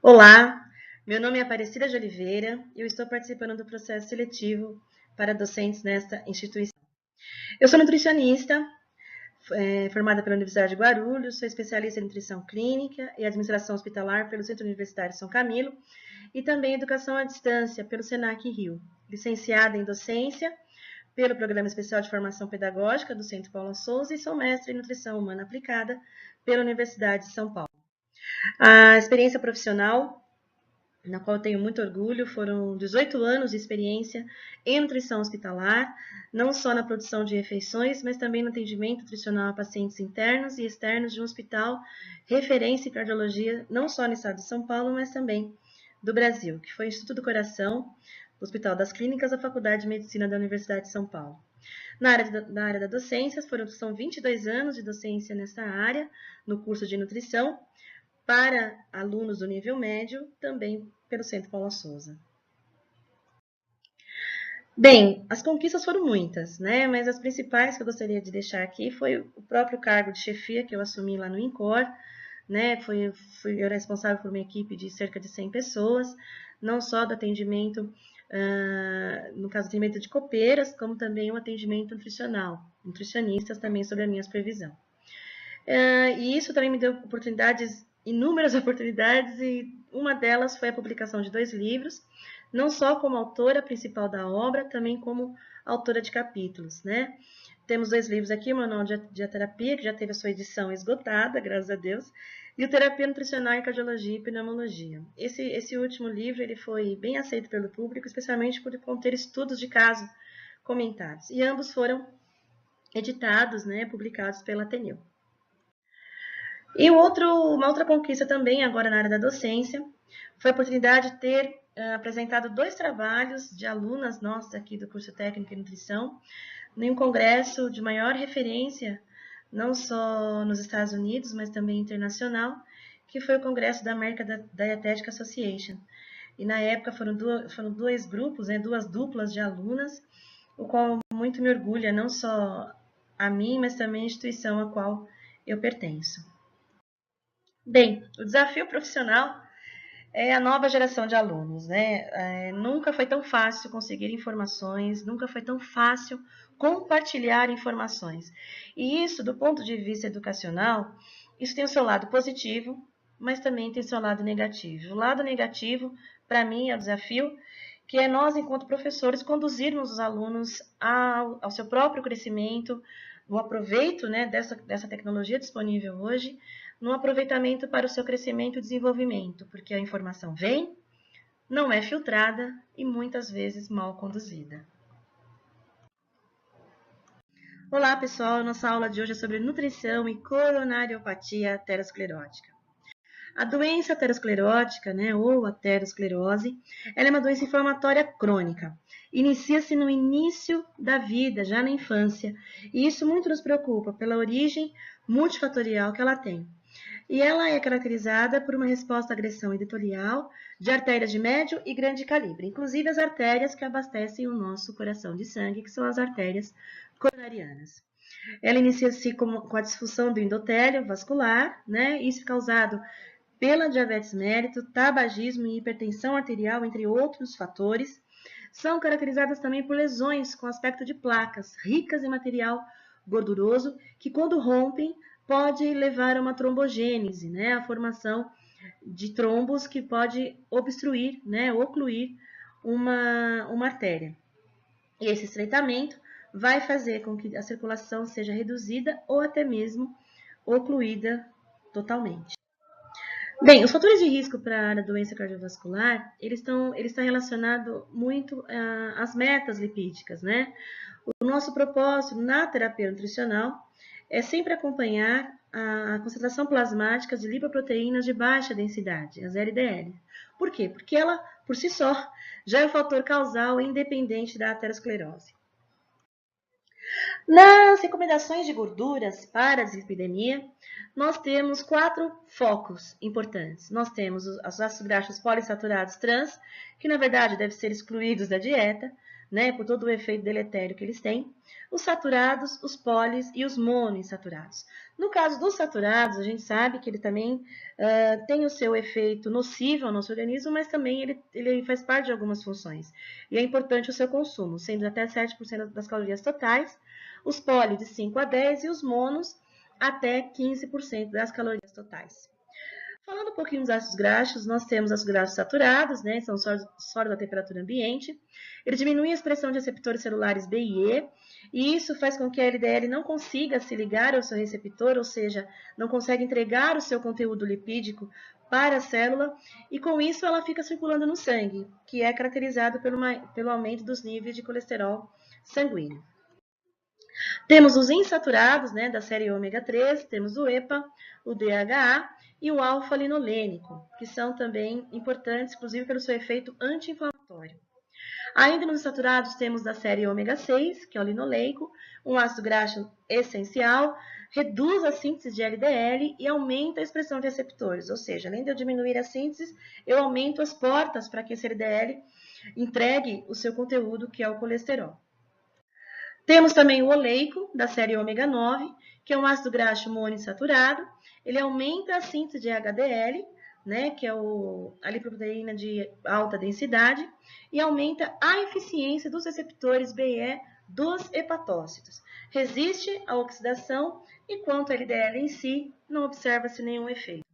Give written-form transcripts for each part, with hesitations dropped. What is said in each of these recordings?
Olá, meu nome é Aparecida de Oliveira e eu estou participando do processo seletivo para docentes nesta instituição. Eu sou nutricionista, formada pela Universidade de Guarulhos, sou especialista em nutrição clínica e administração hospitalar pelo Centro Universitário São Camilo e também educação à distância pelo SENAC Rio, licenciada em docência pelo Programa Especial de Formação Pedagógica do Centro Paula Souza e sou mestre em nutrição humana aplicada pela Universidade de São Paulo. A experiência profissional na qual eu tenho muito orgulho, foram 18 anos de experiência em nutrição hospitalar, não só na produção de refeições, mas também no atendimento nutricional a pacientes internos e externos de um hospital referência em cardiologia, não só no estado de São Paulo, mas também do Brasil, que foi o Instituto do Coração, do Hospital das Clínicas da Faculdade de Medicina da Universidade de São Paulo. Na área da docência, são 22 anos de docência nessa área, no curso de nutrição, para alunos do nível médio, também pelo Centro Paula Souza. Bem, as conquistas foram muitas, né? Mas as principais que eu gostaria de deixar aqui foi o próprio cargo de chefia que eu assumi lá no INCOR, né? Fui eu responsável por uma equipe de cerca de 100 pessoas, não só do atendimento, no caso, atendimento de copeiras, como também o atendimento nutricional, nutricionistas também sob a minha supervisão. E isso também me deu inúmeras oportunidades, e uma delas foi a publicação de 2 livros, não só como autora principal da obra, também como autora de capítulos, né? Temos 2 livros aqui, o Manual de Terapia, que já teve a sua edição esgotada, graças a Deus, e o Terapia Nutricional em Cardiologia e Pneumologia. Esse último livro ele foi bem aceito pelo público, especialmente por conter estudos de caso comentados, e ambos foram editados, né, publicados pela Ateneu. E uma outra conquista também, agora na área da docência, foi a oportunidade de ter apresentado 2 trabalhos de alunas nossas aqui do curso técnico em nutrição, em um congresso de maior referência, não só nos Estados Unidos, mas também internacional, que foi o congresso da American Dietetic Association. E na época foram 2 grupos, né, 2 duplas de alunas, o qual muito me orgulha, não só a mim, mas também a instituição a qual eu pertenço. Bem, o desafio profissional é a nova geração de alunos, né? Nunca foi tão fácil conseguir informações, nunca foi tão fácil compartilhar informações. E isso, do ponto de vista educacional, isso tem o seu lado positivo, mas também tem o seu lado negativo. O lado negativo, para mim, é o desafio, que é nós, enquanto professores, conduzirmos os alunos ao seu próprio crescimento, no aproveito, né, dessa tecnologia disponível hoje, no aproveitamento para o seu crescimento e desenvolvimento, porque a informação vem, não é filtrada e muitas vezes mal conduzida. Olá, pessoal! Nossa aula de hoje é sobre nutrição e coronariopatia aterosclerótica. A doença aterosclerótica, né, ou aterosclerose, ela é uma doença inflamatória crônica. Inicia-se no início da vida, já na infância, e isso muito nos preocupa pela origem multifatorial que ela tem. E ela é caracterizada por uma resposta à agressão endotelial de artérias de médio e grande calibre, inclusive as artérias que abastecem o nosso coração de sangue, que são as artérias coronarianas. Ela inicia-se com a disfunção do endotélio vascular, né? Isso é causado pela diabetes mellitus, tabagismo e hipertensão arterial, entre outros fatores. São caracterizadas também por lesões com aspecto de placas, ricas em material gorduroso, que quando rompem, pode levar a uma trombogênese, né? A formação de trombos que pode obstruir, né? Ocluir uma artéria. E esse estreitamento vai fazer com que a circulação seja reduzida ou até mesmo ocluída totalmente. Bem, os fatores de risco para a doença cardiovascular, eles estão relacionados muito às metas lipídicas, né? O nosso propósito na terapia nutricional é sempre acompanhar a concentração plasmática de lipoproteínas de baixa densidade, as LDL. Por quê? Porque ela, por si só, já é o fator causal independente da aterosclerose. Nas recomendações de gorduras para a dislipidemia, nós temos 4 focos importantes. Nós temos os ácidos graxos poliinsaturados trans, que na verdade devem ser excluídos da dieta. né, por todo o efeito deletério que eles têm, os saturados, os polis e os monoinsaturados. No caso dos saturados, a gente sabe que ele também tem o seu efeito nocivo ao nosso organismo, mas também ele faz parte de algumas funções. E é importante o seu consumo, sendo até 7% das calorias totais, os polis de 5 a 10 e os monos até 15% das calorias totais. Falando um pouquinho dos ácidos graxos, nós temos ácidos graxos saturados, né, são sólidos à temperatura ambiente. Ele diminui a expressão de receptores celulares B e E, e isso faz com que a LDL não consiga se ligar ao seu receptor, ou seja, não consegue entregar o seu conteúdo lipídico para a célula, e com isso ela fica circulando no sangue, que é caracterizado pelo aumento dos níveis de colesterol sanguíneo. Temos os insaturados, né, da série ômega 3, temos o EPA, o DHA e o alfa-linolênico, que são também importantes, inclusive pelo seu efeito anti-inflamatório. Ainda nos insaturados temos da série ômega 6, que é o linoleico, um ácido graxo essencial, reduz a síntese de LDL e aumenta a expressão de receptores, ou seja, além de eu diminuir a síntese, eu aumento as portas para que esse LDL entregue o seu conteúdo, que é o colesterol. Temos também o oleico, da série ômega 9, que é um ácido graxo monoinsaturado. Ele aumenta a síntese de HDL, né, que é a lipoproteína de alta densidade, e aumenta a eficiência dos receptores BE dos hepatócitos. Resiste à oxidação e, quanto ao LDL em si, não observa-se nenhum efeito.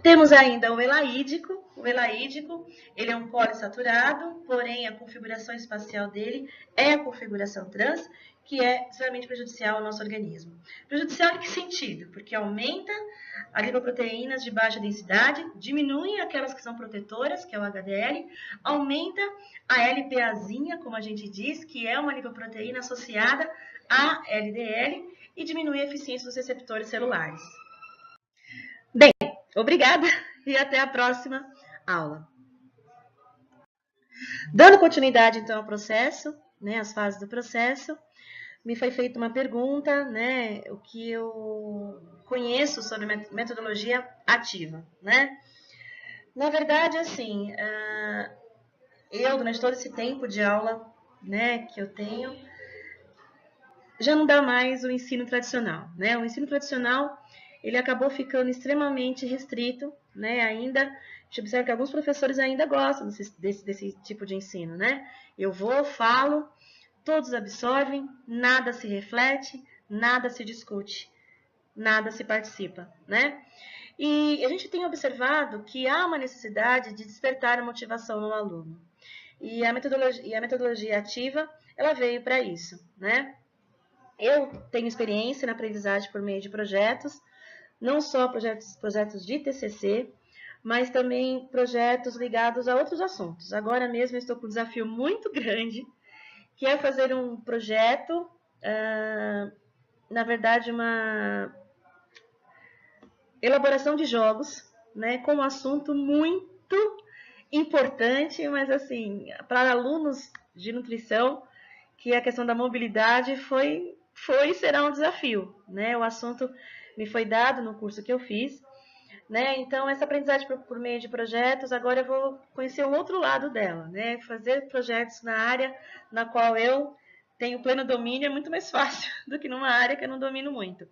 Temos ainda o elaídico. O elaídico, ele é um polissaturado, porém a configuração espacial dele é a configuração trans, que é extremamente prejudicial ao nosso organismo. Prejudicial em que sentido? Porque aumenta as lipoproteínas de baixa densidade, diminui aquelas que são protetoras, que é o HDL, aumenta a LPazinha, como a gente diz, que é uma lipoproteína associada à LDL, e diminui a eficiência dos receptores celulares. Bem, obrigada e até a próxima aula. Dando continuidade, então, ao processo, né, as fases do processo, me foi feita uma pergunta, né, o que eu conheço sobre metodologia ativa, né? Na verdade, assim, eu, durante todo esse tempo de aula, né, que eu tenho, já não dá mais o ensino tradicional, né? O ensino tradicional, ele acabou ficando extremamente restrito, né? Ainda, a gente observa que alguns professores ainda gostam desse tipo de ensino, né? Eu vou, falo, todos absorvem, nada se reflete, nada se discute, nada se participa, né? E a gente tem observado que há uma necessidade de despertar a motivação no aluno. E a metodologia ativa, ela veio para isso, né? Eu tenho experiência na aprendizagem por meio de projetos, não só projetos de TCC, mas também projetos ligados a outros assuntos. Agora mesmo eu estou com um desafio muito grande, que é fazer um projeto, na verdade, uma elaboração de jogos, né, com um assunto muito importante, mas assim, para alunos de nutrição, que a questão da mobilidade foi e será um desafio, né? O assunto me foi dado no curso que eu fiz, né? Então, essa aprendizagem por meio de projetos, agora eu vou conhecer um outro lado dela, né? Fazer projetos na área na qual eu tenho pleno domínio é muito mais fácil do que numa área que eu não domino muito.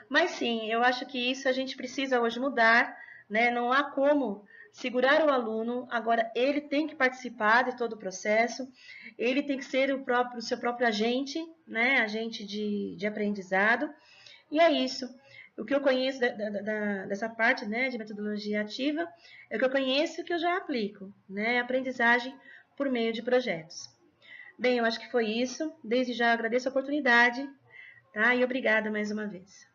Mas sim, eu acho que isso a gente precisa hoje mudar, né? Não há como segurar o aluno, agora ele tem que participar de todo o processo, ele tem que ser o seu próprio agente, né? Agente de aprendizado, e é isso. O que eu conheço dessa parte, né, de metodologia ativa é o que eu conheço e o que eu já aplico, né? Aprendizagem por meio de projetos. Bem, eu acho que foi isso. Desde já agradeço a oportunidade, tá? E obrigada mais uma vez.